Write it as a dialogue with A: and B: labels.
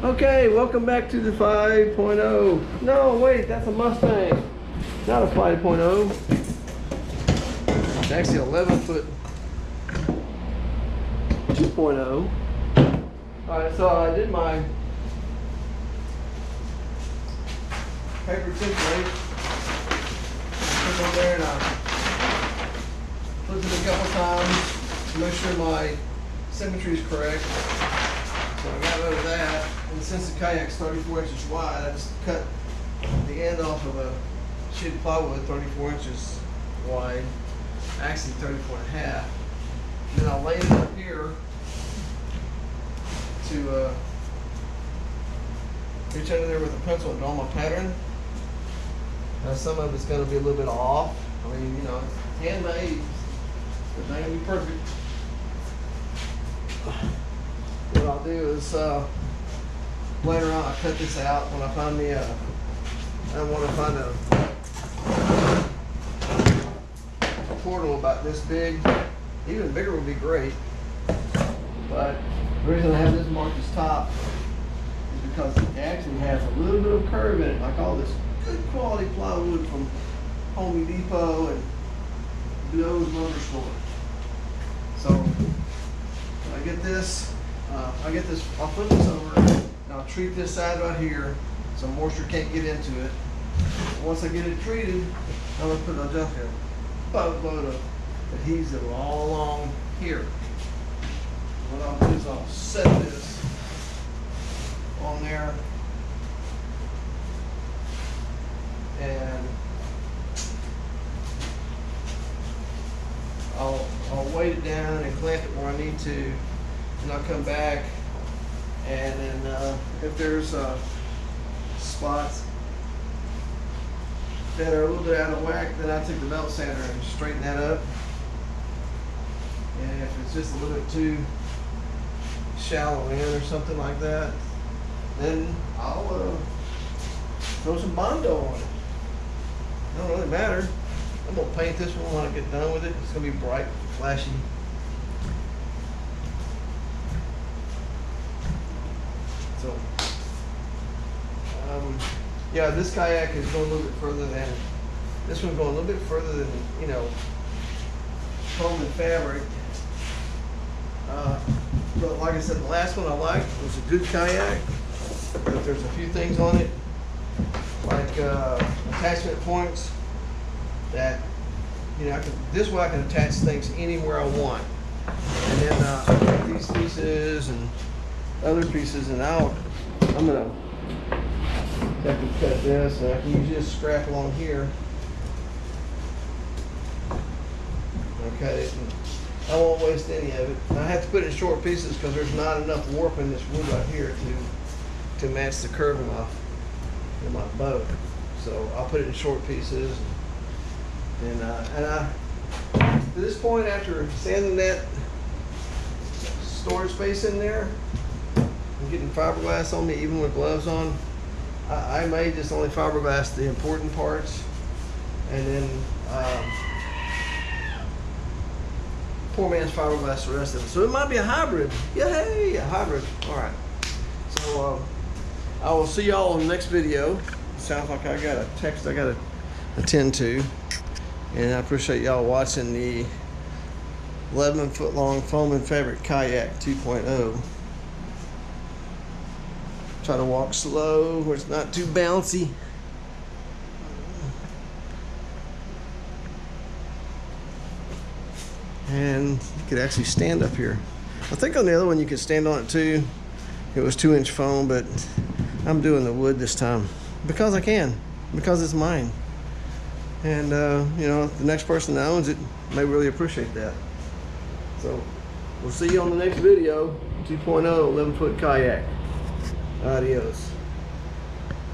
A: Okay, welcome back to the 5.0. No, wait, that's a Mustang. Not a 5.0. It's actually 11 foot 2.0. Alright, so I did my paper template. Put it on there and I flipped it a couple times to make sure my symmetry is correct. So I got rid of that, and since the kayak's 34 inches wide, I just cut the end off of a sheet of plywood 34 inches wide, actually 34 and a half. And then I laid it up here to reach under there with a pencil and draw my pattern. Now some of it's going to be a little bit off. I mean, you know, it's handmade, it's not going to be perfect. What I'll do is later on I'll cut this out when I find me I want to find a portal about this big. Even bigger would be great, but the reason I have this marked as top is because it actually has a little bit of curve in it, like all this good quality plywood from Home Depot and Bill's Lumber Store. So when I get this, I'll flip this over and I'll treat this side right here so moisture can't get into it. Once I get it treated, I'm going to put a boatload of adhesive all along here. What I'll do is I'll set this on there and I'll weight it down and clamp it where I need to. And I'll come back, and then if there's spots that are a little bit out of whack, then I take the belt sander and straighten that up. And if it's just a little bit too shallow in or something like that, then I'll throw some Bondo on it. It don't really matter. I'm gonna paint this one when I get done with it. It's gonna be bright, flashy. So, yeah, this kayak is going a little bit further than, this one's going a little bit further than, you know, foam and fabric. But like I said, the last one I liked was a good kayak, but there's a few things on it, like attachment points that, you know, this way I can attach things anywhere I want. And then these pieces and other pieces, and I'm gonna have to cut this, and I can use this scrap along here. Okay, I won't waste any of it. I have to put it in short pieces because there's not enough warp in this wood right here to match the curve in my boat. So I'll put it in short pieces. And to this point, after sanding that storage space in there, and getting fiberglass on me, even with gloves on, I may just only fiberglass the important parts, and then poor man's fiberglass the rest of it. So it might be a hybrid. Yay, a hybrid. All right. So I will see y'all in the next video. Sounds like I got a text I got to attend to, and I appreciate y'all watching the 11-foot long foam and fabric kayak 2.0. Try to walk slow where it's not too bouncy. And you could actually stand up here. I think on the other one you could stand on it too. It was 2-inch foam, but I'm doing the wood this time because I can, because it's mine. And you know, the next person that owns it may really appreciate that. So we'll see you on the next video. 2.0 11-foot kayak. Adios.